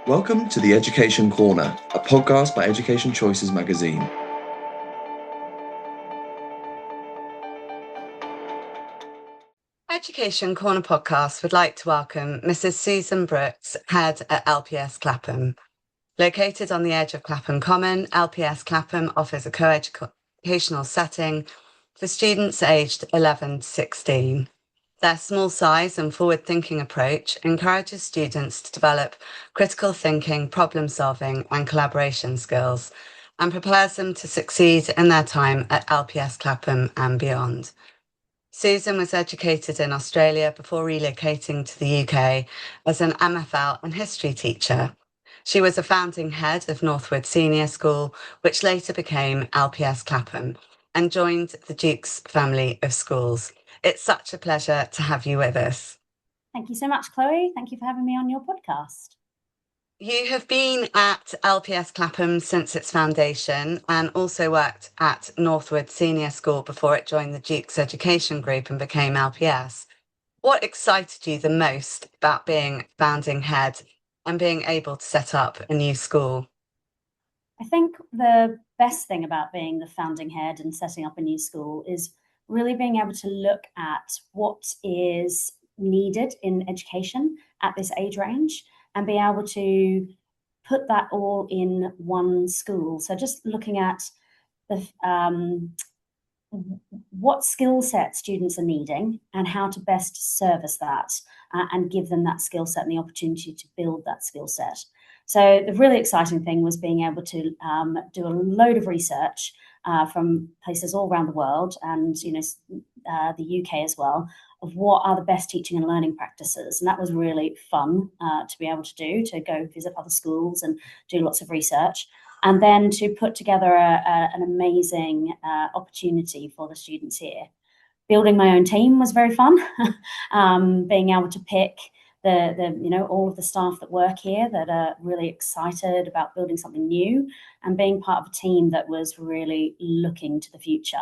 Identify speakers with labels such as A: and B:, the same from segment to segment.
A: Welcome to the Education Corner, a podcast by Education Choices magazine.
B: Education Corner podcast would like to welcome Mrs. Susan Brooks, head at LPS Clapham. Located on the edge of Clapham Common, LPS Clapham offers a co-educational setting for students aged 11 to 16. Their small size and forward-thinking approach encourages students to develop critical thinking, problem-solving and collaboration skills, and prepares them to succeed in their time at LPS Clapham and beyond. Susan was educated in Australia before relocating to the UK as an MFL and history teacher. She was a founding head of Northwood Senior School, which later became LPS Clapham, and joined the Duke's family of schools. It's such a pleasure to have you with us.
C: Thank you so much, Chloe. Thank you for having me on your podcast.
B: You have been at LPS Clapham since its foundation and also worked at Northwood Senior School before it joined the Duke's Education Group and became LPS. What excited you the most about being founding head and being able to set up a new school?
C: I think the best thing about being the founding head and setting up a new school is really being able to look at what is needed in education at this age range and be able to put that all in one school. So just looking at the what skill set students are needing and how to best service that and give them that skill set and the opportunity to build that skill set. So the really exciting thing was being able to do a load of research from places all around the world and the UK as well, of what are the best teaching and learning practices. And that was really fun to be able to do, to go visit other schools and do lots of research. And then to put together an amazing opportunity for the students here. Building my own team was very fun. Being able to pick all of the staff that work here that are really excited about building something new and being part of a team that was really looking to the future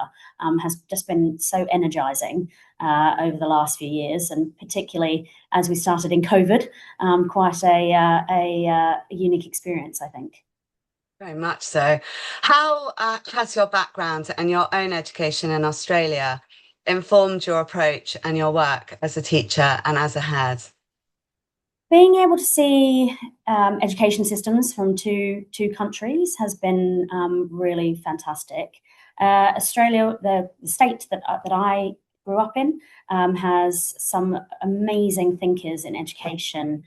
C: has just been so energizing over the last few years, and particularly as we started in COVID, quite a unique experience, I think.
B: Very much so. How has your background and your own education in Australia informed your approach and your work as a teacher and as a head?
C: Being able to see education systems from two countries has been really fantastic. Australia, the state that I grew up in, has some amazing thinkers in education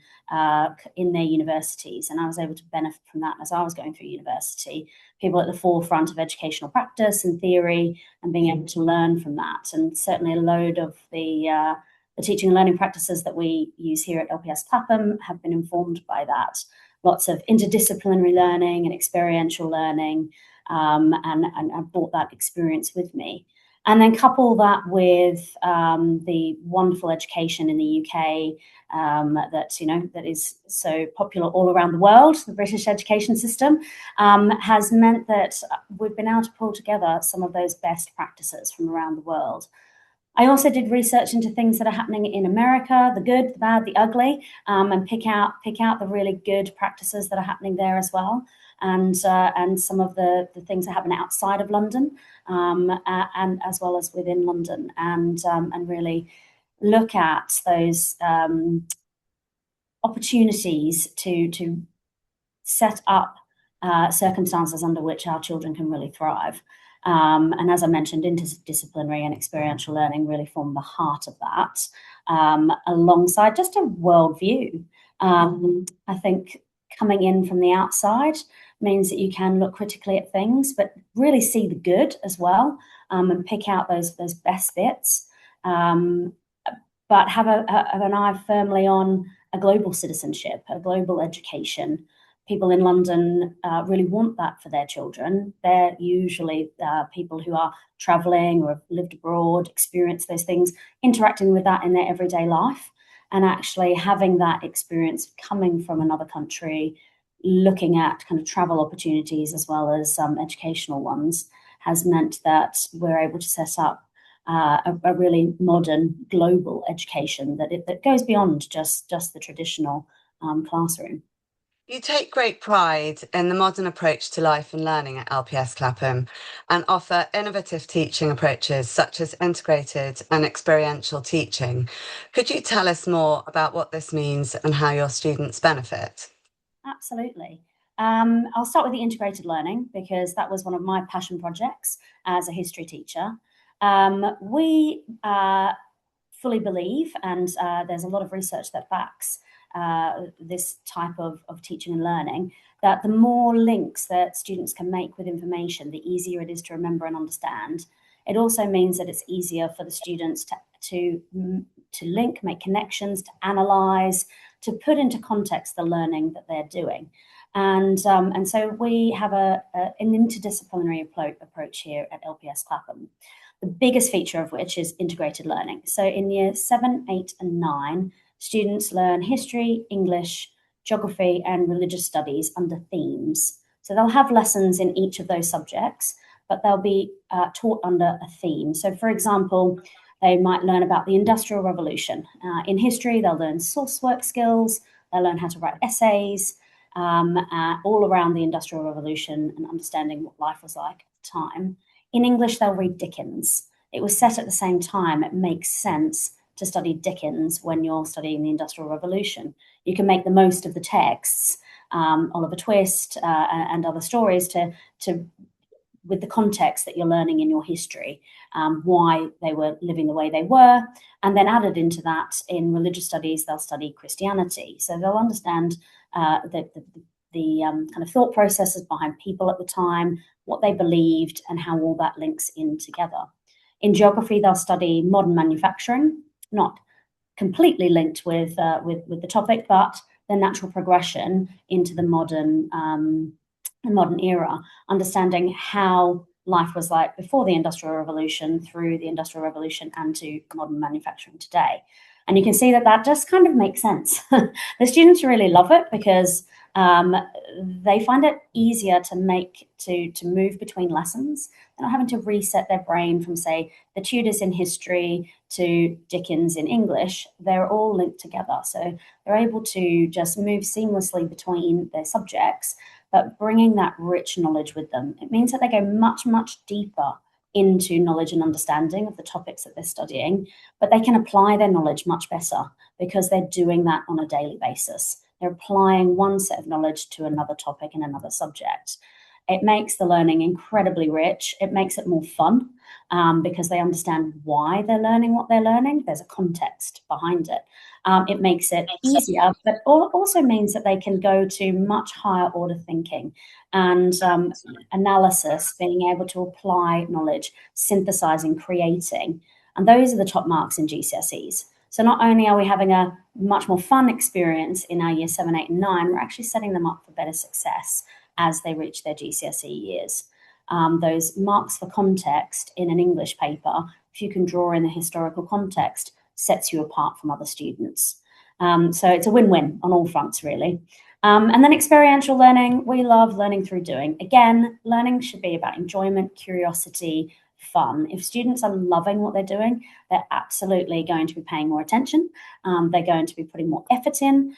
C: in their universities, and I was able to benefit from that as I was going through university. People at the forefront of educational practice and theory, and being able to learn from that, and certainly a load of the teaching and learning practices that we use here at LPS Clapham have been informed by that. Lots of interdisciplinary learning and experiential learning, and I brought that experience with me. And then couple that with the wonderful education in the UK that is so popular all around the world. The British education system has meant that we've been able to pull together some of those best practices from around the world. I also did research into things that are happening in America, the good, the bad, the ugly, and pick out the really good practices that are happening there as well, and some of the things that happen outside of London, and as well as within London, and really look at those opportunities to set up circumstances under which our children can really thrive. And as I mentioned, interdisciplinary and experiential learning really form the heart of that, alongside just a worldview. I think coming in from the outside means that you can look critically at things, but really see the good as well, and pick out those best bits, but have an eye firmly on a global citizenship, a global education. People in London really want that for their children. They're usually people who are travelling or have lived abroad, experience those things, interacting with that in their everyday life, and actually having that experience coming from another country, looking at kind of travel opportunities as well as educational ones, has meant that we're able to set up a really modern global education that goes beyond just the traditional classroom.
B: You take great pride in the modern approach to life and learning at LPS Clapham and offer innovative teaching approaches such as integrated and experiential teaching. Could you tell us more about what this means and how your students benefit?
C: Absolutely. I'll start with the integrated learning because that was one of my passion projects as a history teacher. We fully believe, and there's a lot of research that backs this type of teaching and learning, that the more links that students can make with information, the easier it is to remember and understand. It also means that it's easier for the students to link, make connections, to analyze, to put into context the learning that they're doing. And so we have an interdisciplinary approach here at LPS Clapham, the biggest feature of which is integrated learning. So in year 7, 8, and 9, students learn history, English, geography, and religious studies under themes. So they'll have lessons in each of those subjects, but they'll be taught under a theme. So for example, they might learn about the Industrial Revolution. In history, they'll learn source work skills, they'll learn how to write essays, all around the Industrial Revolution and understanding what life was like at the time. In English, they'll read Dickens. It was set at the same time. It makes sense to study Dickens when you're studying the Industrial Revolution. You can make the most of the texts, Oliver Twist and other stories with the context that you're learning in your history, why they were living the way they were. And then added into that, in religious studies, they'll study Christianity. So they'll understand the kind of thought processes behind people at the time, what they believed, and how all that links in together. In geography, they'll study modern manufacturing, not completely linked with the topic, but the natural progression into the modern era, understanding how life was like before the Industrial Revolution, through the Industrial Revolution, and to modern manufacturing today. And you can see that just kind of makes sense. The students really love it because they find it easier to move between lessons. They're not having to reset their brain from, say, the Tudors in history to Dickens in English. They're all linked together. So they're able to just move seamlessly between their subjects, but bringing that rich knowledge with them. It means that they go much, much deeper into knowledge and understanding of the topics that they're studying, but they can apply their knowledge much better because they're doing that on a daily basis. They're applying one set of knowledge to another topic in another subject. It makes the learning incredibly rich. It makes it more fun because they understand why they're learning what they're learning. There's a context behind it. It makes it easier, but also means that they can go to much higher order thinking and analysis, being able to apply knowledge, synthesizing, creating. And those are the top marks in GCSEs. So not only are we having a much more fun experience in our year 7, 8, and 9, we're actually setting them up for better success as they reach their GCSE years. Those marks for context in an English paper, if you can draw in the historical context, sets you apart from other students. So it's a win-win on all fronts, really. And then experiential learning, we love learning through doing. Again, learning should be about enjoyment, curiosity, fun. If students are loving what they're doing, they're absolutely going to be paying more attention. They're going to be putting more effort in.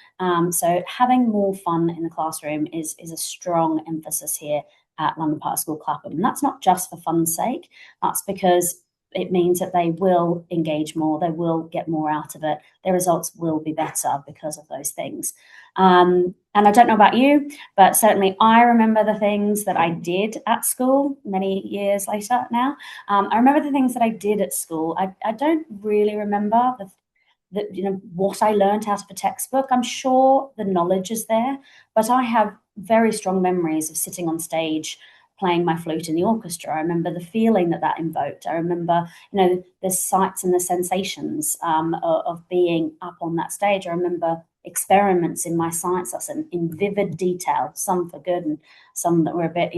C: So having more fun in the classroom is a strong emphasis here at London Park School Clapham. And that's not just for fun's sake. That's because it means that they will engage more, they will get more out of it, their results will be better because of those things. And I don't know about you, but certainly I remember the things that I did at school many years later now. I remember the things that I did at school. I don't really remember what I learned out of a textbook. I'm sure the knowledge is there, but I have very strong memories of sitting on stage playing my flute in the orchestra. I remember the feeling that invoked. I remember, the sights and the sensations of being up on that stage. I remember experiments in my science lesson in vivid detail, some for good and some that were a bit,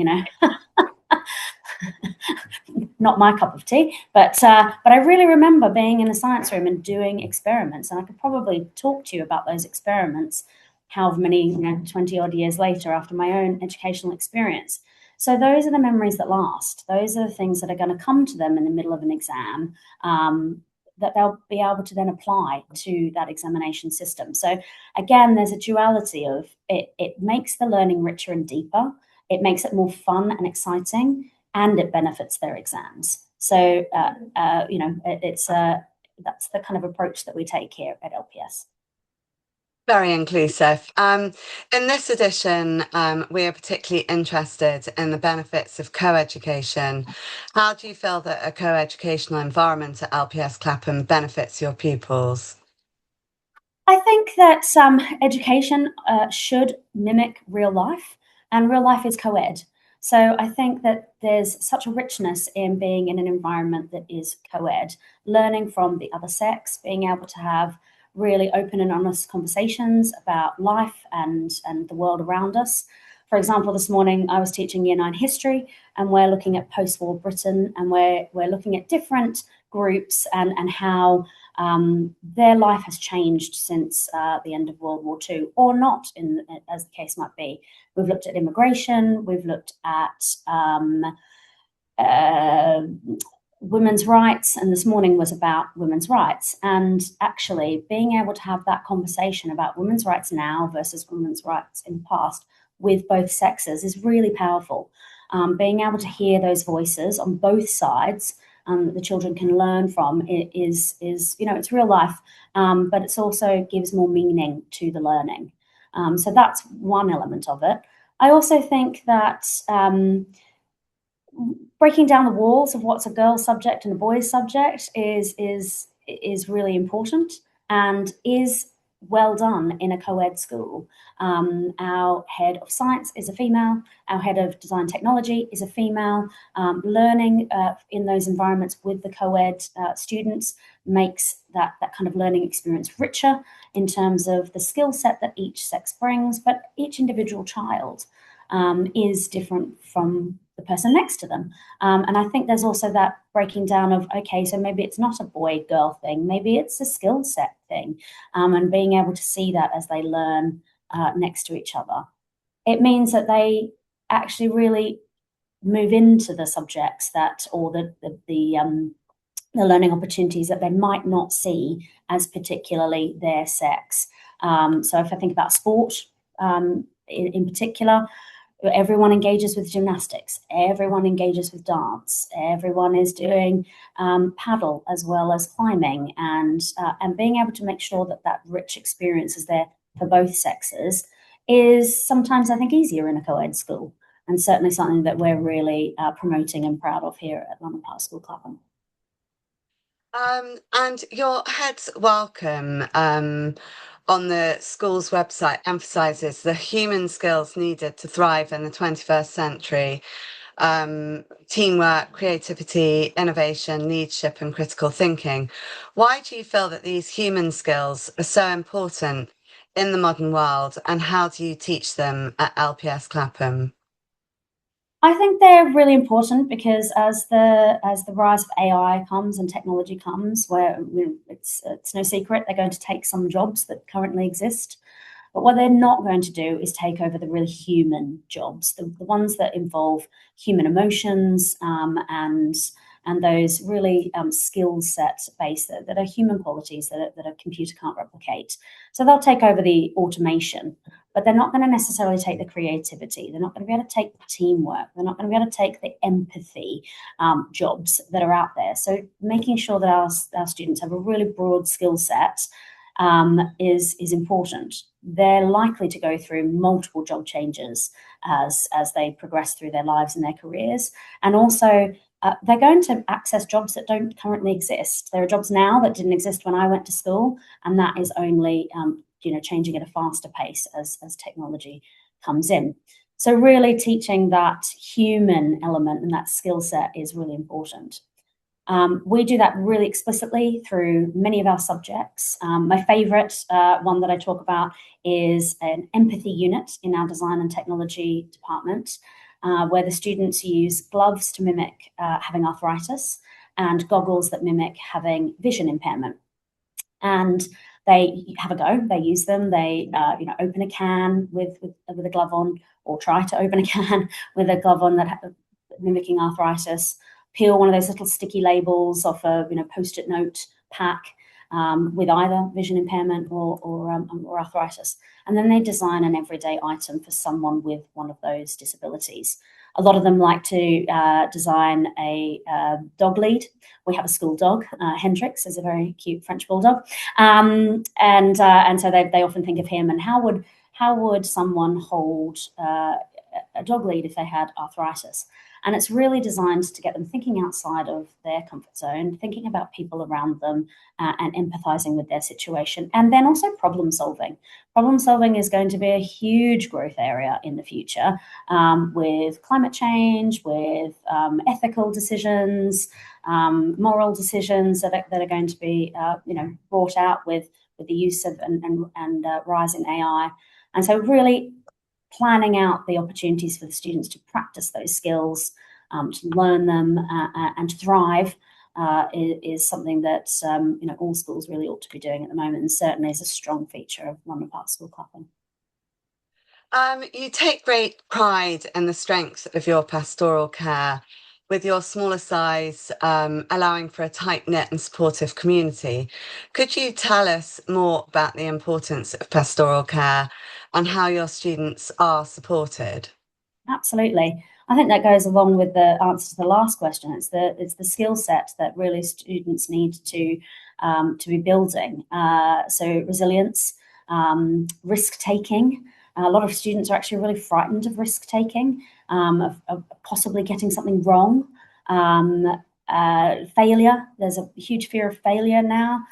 C: not my cup of tea. But I really remember being in a science room and doing experiments, and I could probably talk to you about those experiments however many, 20 odd years later after my own educational experience. So those are the memories that last. Those are the things that are going to come to them in the middle of an exam, that they'll be able to then apply to that examination system. So again, there's a duality of it makes the learning richer and deeper, it makes it more fun and exciting, and it benefits their exams. So that's the kind of approach that we take here at LPS.
B: Very inclusive. In this edition, we are particularly interested in the benefits of co-education. How do you feel that a co-educational environment at LPS Clapham benefits your pupils?
C: I think that education should mimic real life, and real life is co-ed. So I think that there's such a richness in being in an environment that is co-ed, learning from the other sex, being able to have really open and honest conversations about life and the world around us. For example, this morning I was teaching Year 9 history, and we're looking at post-war Britain, and we're looking at different groups and how their life has changed since the end of World War II, or not, as the case might be. We've looked at immigration, we've looked at women's rights, and this morning was about women's rights. And actually being able to have that conversation about women's rights now versus women's rights in the past with both sexes is really powerful. Being able to hear those voices on both sides that the children can learn from is it's real life, but it's also gives more meaning to the learning. So that's one element of it. I also think that breaking down the walls of what's a girl's subject and a boy's subject is really important and is well done in a co-ed school. Our head of science is a female, our head of design technology is a female. Learning in those environments with the co-ed students makes that kind of learning experience richer in terms of the skill set that each sex brings, but each individual child is different from the person next to them. And I think there's also that breaking down of, okay, so maybe it's not a boy-girl thing, maybe it's a skill set thing, and being able to see that as they learn next to each other. It means that they actually really move into the subjects that, or the learning opportunities that they might not see as particularly their sex. So if I think about sport in particular, everyone engages with gymnastics, everyone engages with dance, everyone is doing paddle as well as climbing, and being able to make sure that that rich experience is there for both sexes is sometimes, I think, easier in a co-ed school, and certainly something that we're really promoting and proud of here at London Park School Clapham.
B: And your head's welcome on the school's website emphasises the human skills needed to thrive in the 21st century. Teamwork, creativity, innovation, leadership, and critical thinking. Why do you feel that these human skills are so important in the modern world, and how do you teach them at LPS Clapham?
C: I think they're really important because as the rise of AI comes and technology comes, where it's no secret they're going to take some jobs that currently exist. But what they're not going to do is take over the really human jobs, the ones that involve human emotions and those really skill set based that are human qualities that a computer can't replicate. So they'll take over the automation, but they're not going to necessarily take the creativity. They're not going to be able to take the teamwork. They're not going to be able to take the empathy jobs that are out there. So making sure that our students have a really broad skill set is important. They're likely to go through multiple job changes as they progress through their lives and their careers. And also, they're going to access jobs that don't currently exist. There are jobs now that didn't exist when I went to school, and that is only changing at a faster pace as technology comes in. So really teaching that human element and that skill set is really important. We do that really explicitly through many of our subjects. My favourite one that I talk about is an empathy unit in our design and technology department, where the students use gloves to mimic having arthritis and goggles that mimic having vision impairment. And They have a go, they use them, they open a can with a glove on, or try to open a can with a glove on mimicking arthritis, peel one of those little sticky labels off a post-it note pack with either vision impairment or arthritis. And then they design an everyday item for someone with one of those disabilities. A lot of them like to design a dog lead. We have a school dog. Hendrix is a very cute French bulldog, and so they often think of him. And how would someone hold a dog lead if they had arthritis? And it's really designed to get them thinking outside of their comfort zone, thinking about people around them, and empathizing with their situation. And then also problem solving. Problem solving is going to be a huge growth area in the future, with climate change, with ethical decisions, moral decisions that are going to be brought out with the use of and rise in AI. And so really planning out the opportunities for the students to practice those skills, to learn them, and to thrive is something that all schools really ought to be doing at the moment, and certainly is a strong feature of London Park School Clapham.
B: You take great pride in the strength of your pastoral care, with your smaller size allowing for a tight-knit and supportive community. Could you tell us more about the importance of pastoral care and how your students are supported?
C: Absolutely. I think that goes along with the answer to the last question. It's the skill set that really students need to be building. So resilience, risk taking. A lot of students are actually really frightened of risk taking, of possibly getting something wrong. Failure. There's a huge fear of failure now.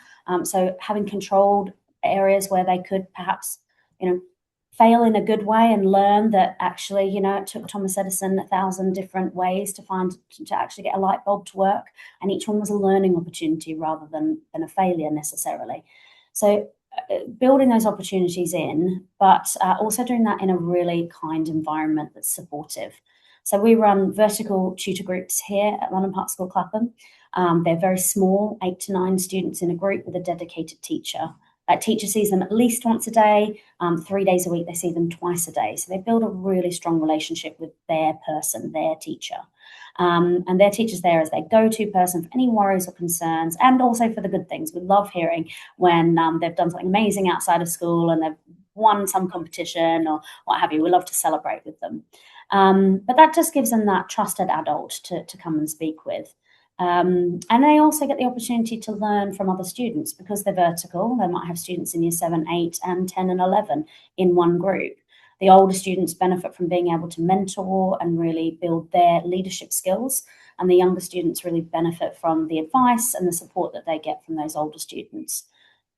C: So having controlled areas where they could perhaps, fail in a good way and learn that actually, it took Thomas Edison 1,000 different ways to actually get a light bulb to work, and each one was a learning opportunity rather than a failure necessarily. So building those opportunities in, but also doing that in a really kind environment that's supportive. So we run vertical tutor groups here at London Park School Clapham. They're very small, 8 to 9 students in a group with a dedicated teacher. That teacher sees them at least once a day, 3 days a week, they see them twice a day. So they build a really strong relationship with their person, their teacher. And their teacher's there as their go-to person for any worries or concerns, and also for the good things. We love hearing when they've done something amazing outside of school and they've won some competition or what have you. We love to celebrate with them. But that just gives them that trusted adult to come and speak with. And they also get the opportunity to learn from other students because they're vertical. They might have students in year 7, 8, and 10 and 11 in one group. The older students benefit from being able to mentor and really build their leadership skills. And the younger students really benefit from the advice and the support that they get from those older students.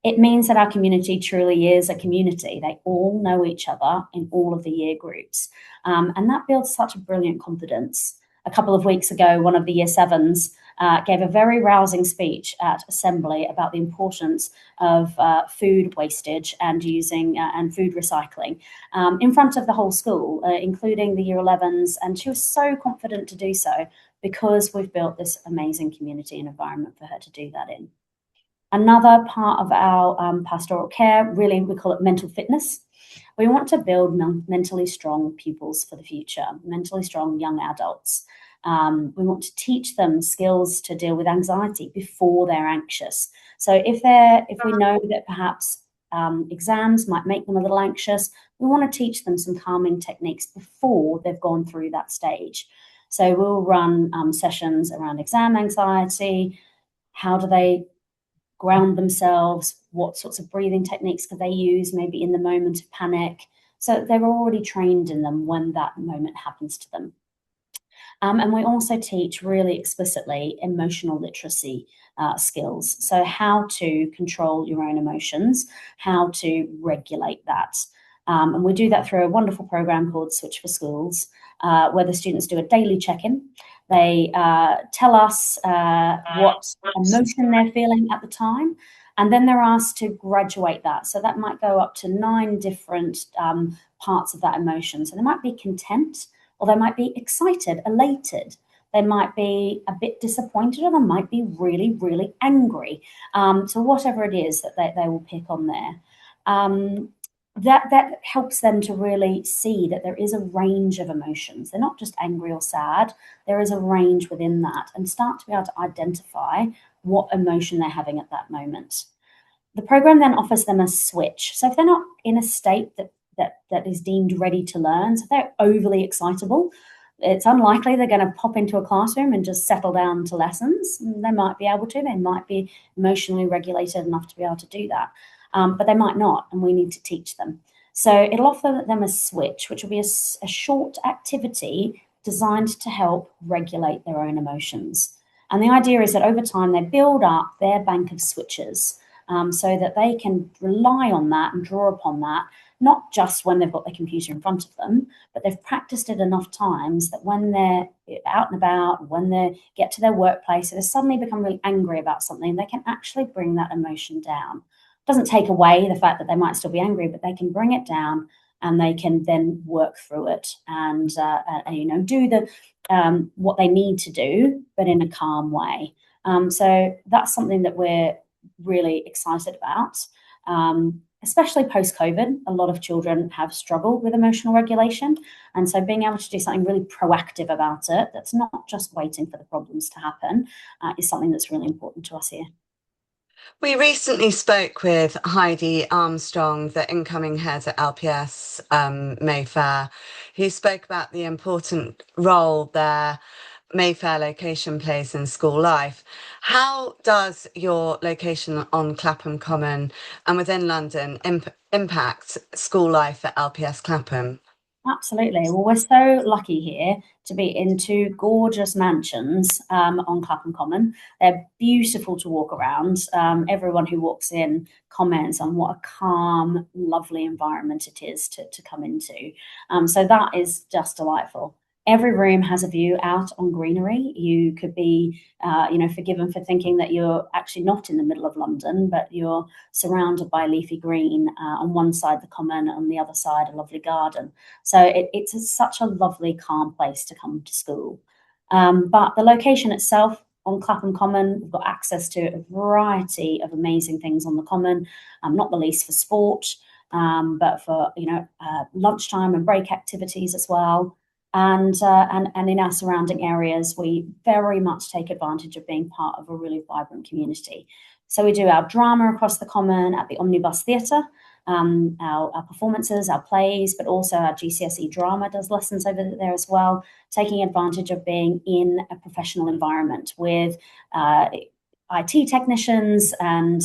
C: It means that our community truly is a community. They all know each other in all of the year groups. And that builds such a brilliant confidence. A couple of weeks ago, one of the year 7s gave a very rousing speech at Assembly about the importance of food wastage and using and food recycling in front of the whole school, including the year 11s. And she was so confident to do so because we've built this amazing community and environment for her to do that in. Another part of our pastoral care, really, we call it mental fitness. We want to build mentally strong pupils for the future, mentally strong young adults. We want to teach them skills to deal with anxiety before they're anxious. So if we know that perhaps exams might make them a little anxious, we want to teach them some calming techniques before they've gone through that stage. So we'll run sessions around exam anxiety. How do they ground themselves? What sorts of breathing techniques could they use maybe in the moment of panic? So they're already trained in them when that moment happens to them. And we also teach really explicitly emotional literacy skills. So how to control your own emotions, how to regulate that. And we do that through a wonderful program called Switch for Schools, where the students do a daily check-in. They tell us what emotion they're feeling at the time, and then they're asked to graduate that. So that might go up to 9 different parts of that emotion. So they might be content, or they might be excited, elated. they might be a bit disappointed, or they might be really, really angry. So whatever it is that they will pick on there. That helps them to really see that there is a range of emotions. They're not just angry or sad. There is a range within that, and start to be able to identify what emotion they're having at that moment. The program then offers them a switch. So if they're not in a state that is deemed ready to learn, so if they're overly excitable, it's unlikely they're going to pop into a classroom and just settle down to lessons. They might be able to. They might be emotionally regulated enough to be able to do that. But they might not, and we need to teach them. So it'll offer them a switch, which will be a short activity designed to help regulate their own emotions. And the idea is that over time, they build up their bank of switches, so that they can rely on that and draw upon that, not just when they've got their computer in front of them, but they've practiced it enough times that when they're out and about, when they get to their workplace, if they suddenly become really angry about something, they can actually bring that emotion down. Doesn't take away the fact that they might still be angry, but they can bring it down, and they can then work through it and do the what they need to do, but in a calm way. So that's something that we're really excited about. Especially post-COVID, a lot of children have struggled with emotional regulation. And so being able to do something really proactive about it, that's not just waiting for the problems to happen, is something that's really important to us here.
B: We recently spoke with Heidi Armstrong, the incoming head at LPS Mayfair, who spoke about the important role their Mayfair location plays in school life. How does your location on Clapham Common and within London impact school life at LPS Clapham?
C: Absolutely. Well, we're so lucky here to be in two gorgeous mansions on Clapham Common. They're beautiful to walk around. Everyone who walks in comments on what a calm, lovely environment it is to come into. So that is just delightful. Every room has a view out on greenery. You could be, forgiven for thinking that you're actually not in the middle of London, but you're surrounded by leafy green on one side the common, on the other side a lovely garden. So it's such a lovely, calm place to come to school. But the location itself on Clapham Common, we've got access to a variety of amazing things on the common, not the least for sport, but for lunchtime and break activities as well. And in our surrounding areas, we very much take advantage of being part of a really vibrant community. So we do our drama across the common at the Omnibus Theatre, our performances, our plays, but also our GCSE drama does lessons over there as well, taking advantage of being in a professional environment with IT technicians and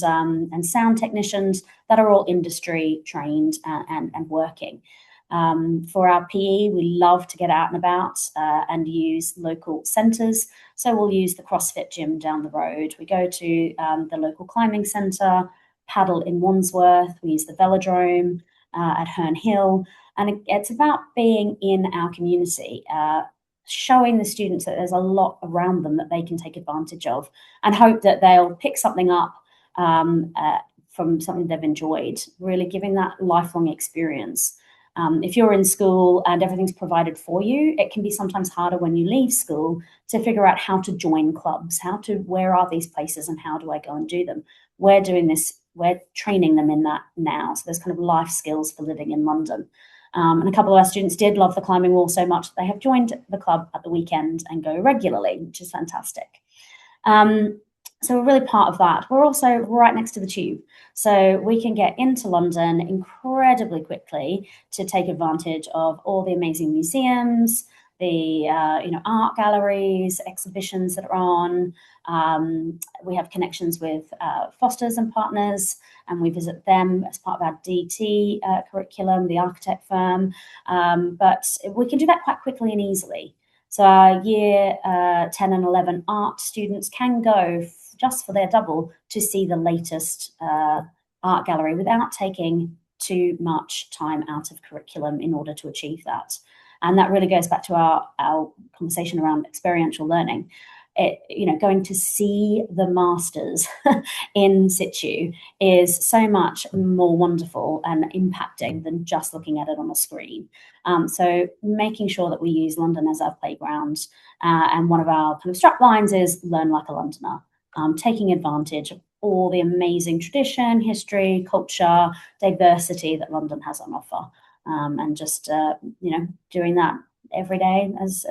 C: sound technicians that are all industry trained and working. For our PE, we love to get out and about and use local centres. So we'll use the CrossFit gym down the road. We go to the local climbing centre, paddle in Wandsworth. We use the velodrome at Herne Hill. And it's about being in our community, showing the students that there's a lot around them that they can take advantage of, and hope that they'll pick something up from something they've enjoyed, really giving that lifelong experience. If you're in school and everything's provided for you, it can be sometimes harder when you leave school to figure out how to join clubs, where are these places and how do I go and do them? We're doing this, we're training them in that now. So there's kind of life skills for living in London. And a couple of our students did love the climbing wall so much that they have joined the club at the weekend and go regularly, which is fantastic. So we're really part of that. We're also right next to the tube. So we can get into London incredibly quickly to take advantage of all the amazing museums, the art galleries, exhibitions that are on. We have connections with Fosters and Partners, and we visit them as part of our DT curriculum, the architect firm. But we can do that quite quickly and easily. So our year 10 and 11 art students can go just for their double to see the latest art gallery without taking too much time out of curriculum in order to achieve that. And that really goes back to our conversation around experiential learning. going to see the masters in situ is so much more wonderful and impacting than just looking at it on a screen. So making sure that we use London as our playground, and one of our kind of strap lines is learn like a Londoner, taking advantage of all the amazing tradition, history, culture, diversity that London has on offer, and just doing that every day as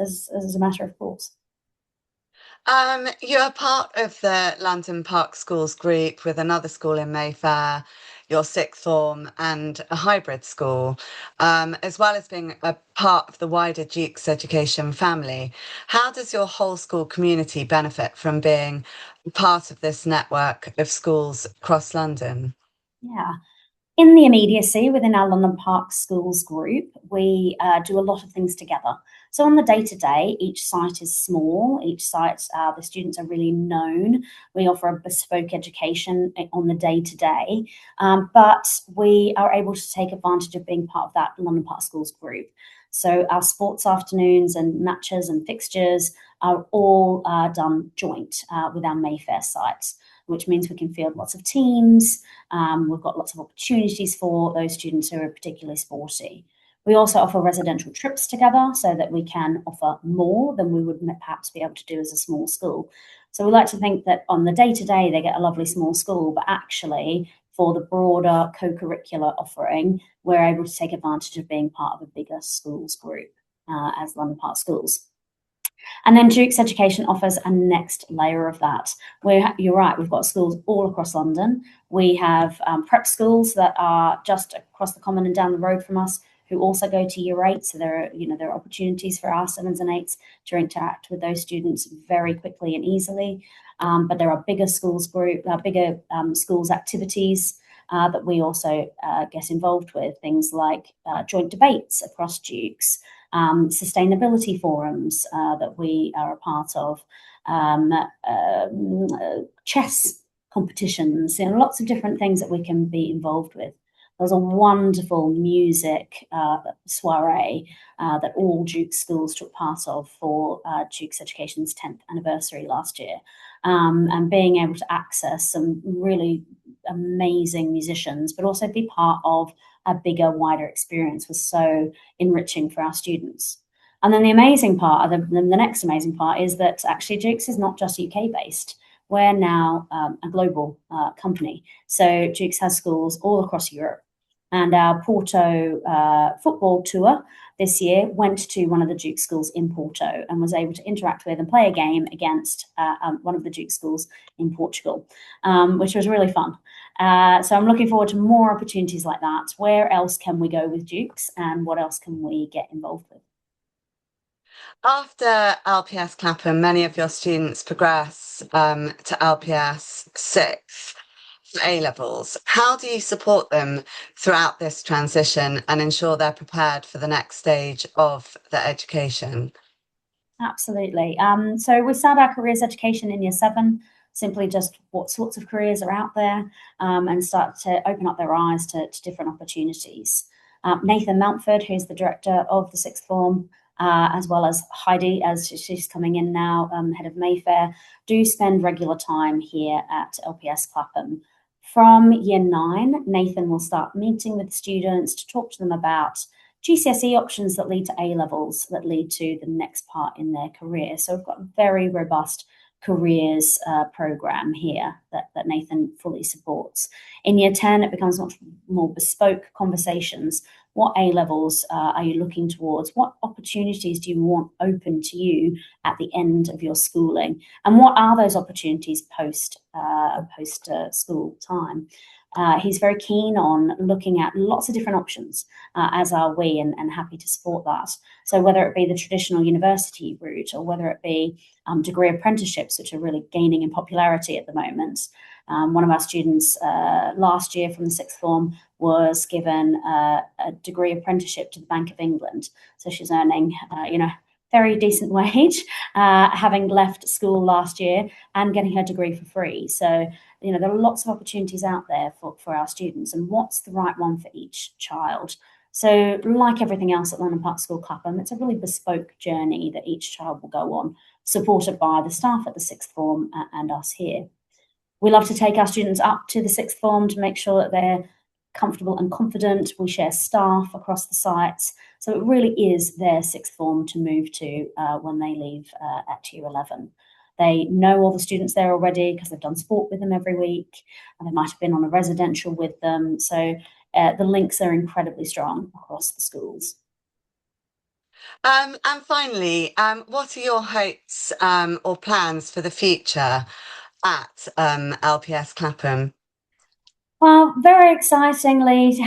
C: a matter of course.
B: You're part of the London Park Schools group with another school in Mayfair, your sixth form, and a hybrid school, as well as being a part of the wider Duke's Education family. How does your whole school community benefit from being part of this network of schools across London?
C: Yeah. In the immediacy within our London Park Schools group, we do a lot of things together. So on the day-to-day, each site is small. Each site, the students are really known. We offer a bespoke education on the day-to-day, but we are able to take advantage of being part of that London Park Schools group. So our sports afternoons and matches and fixtures are all done joint with our Mayfair sites, which means we can field lots of teams. We've got lots of opportunities for those students who are particularly sporty. We also offer residential trips together so that we can offer more than we would perhaps be able to do as a small school. So we like to think that on the day-to-day, they get a lovely small school, but actually for the broader co-curricular offering, we're able to take advantage of being part of a bigger schools group as London Park Schools. And then Duke's Education offers a next layer of that. You're right, we've got schools all across London. We have prep schools that are just across the common and down the road from us, who also go to year 8. So there are opportunities for our 7s and 8s to interact with those students very quickly and easily. But there are bigger schools schools activities that we also get involved with, things like joint debates across Dukes, sustainability forums that we are a part of, chess competitions, lots of different things that we can be involved with. There was a wonderful music soiree that all Duke's schools took part of for Duke's Education's 10th anniversary last year. And being able to access some really amazing musicians, but also be part of a bigger, wider experience was so enriching for our students. And then the amazing part, the next amazing part is that actually Duke's is not just UK based. We're now a global company. So Duke's has schools all across Europe. And our Porto football tour this year went to one of the Duke schools in Porto and was able to interact with and play a game against one of the Duke schools in Portugal, which was really fun. So I'm looking forward to more opportunities like that. Where else can we go with Dukes, and what else can we get involved with?
B: After LPS Clapham, many of your students progress to LPS 6 for A-levels. How do you support them throughout this transition and ensure they're prepared for the next stage of their education?
C: Absolutely. So we start our careers education in year 7, simply just what sorts of careers are out there, and start to open up their eyes to different opportunities. Nathan Mountford, who's the director of the sixth form, as well as Heidi, as she's coming in now, head of Mayfair, do spend regular time here at LPS Clapham. From year 9, Nathan will start meeting with students to talk to them about GCSE options that lead to A-levels, that lead to the next part in their career. So we've got a very robust careers program here that Nathan fully supports. In year 10, it becomes much more bespoke conversations. What A-levels are you looking towards? What opportunities do you want open to you at the end of your schooling? And what are those opportunities post school time? He's very keen on looking at lots of different options, as are we, and happy to support that. So whether it be the traditional university route, or whether it be degree apprenticeships, which are really gaining in popularity at the moment. One of our students last year from the sixth form was given a degree apprenticeship to the Bank of England. So she's earning, very decent wage, having left school last year and getting her degree for free. So, there are lots of opportunities out there for our students, and what's the right one for each child. So like everything else at London Park School Clapham, it's a really bespoke journey that each child will go on supported by the staff at the sixth form and us here. We love to take our students up to the sixth form to make sure that they're comfortable and confident. We share staff across the sites. So it really is their sixth form to move to when they leave at year 11. They know all the students there already because they've done sport with them every week, and they might have been on a residential with them. So the links are incredibly strong across the schools.
B: And finally, what are your hopes or plans for the future at LPS Clapham?
C: Well, very excitingly,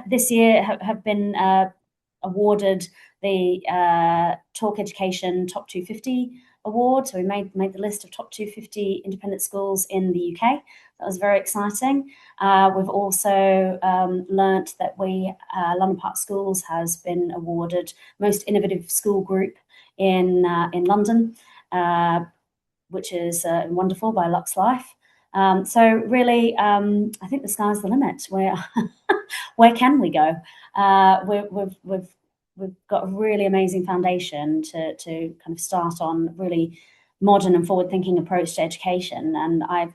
C: this year have been awarded the Talk Education Top 250 award. So we made the list of top 250 independent schools in the UK. That was very exciting. We've also learnt that London Park Schools has been awarded Most Innovative School Group in London, which is wonderful by Lux Life. So really, I think the sky's the limit. Where can we go? We've got a really amazing foundation to kind of start on really modern and forward-thinking approach to education, and I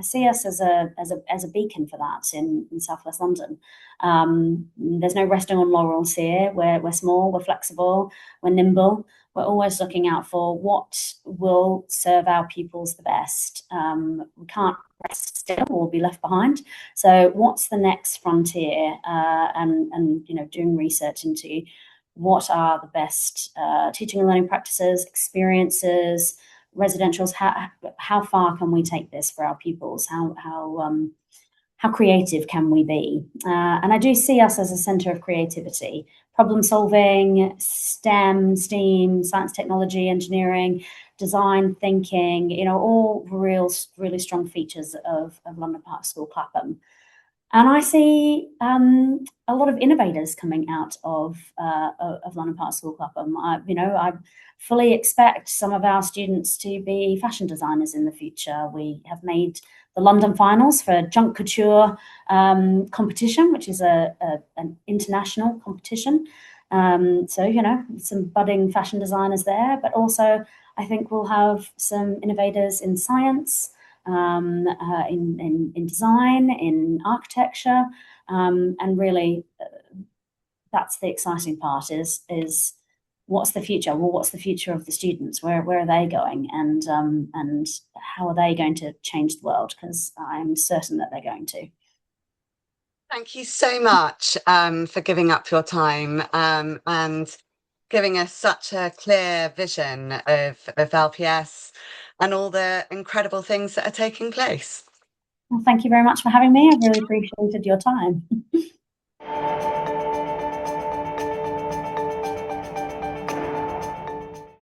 C: see us as a beacon for that in Southwest London. There's no resting on laurels here. We're small, we're flexible, we're nimble. We're always looking out for what will serve our pupils the best. We can't rest still or be left behind. So what's the next frontier? And doing research into what are the best teaching and learning practices, experiences, residentials. How far can we take this for our pupils? How creative can we be? And I do see us as a centre of creativity, problem solving, STEM, STEAM, science, technology, engineering, design thinking, all really strong features of London Park School Clapham. And I see a lot of innovators coming out of London Park School Clapham. I fully expect some of our students to be fashion designers in the future. We have made the London finals for Junk Couture competition, which is an international competition. So, some budding fashion designers there, but also I think we'll have some innovators in science, in design, in architecture, and really that's the exciting part is what's the future? Well, what's the future of the students? Where are they going? And how are they going to change the world? Because I'm certain that they're going to.
B: Thank you so much for giving up your time and giving us such a clear vision of LPS and all the incredible things that are taking place.
C: Well, thank you very much for having me. I really appreciated your time.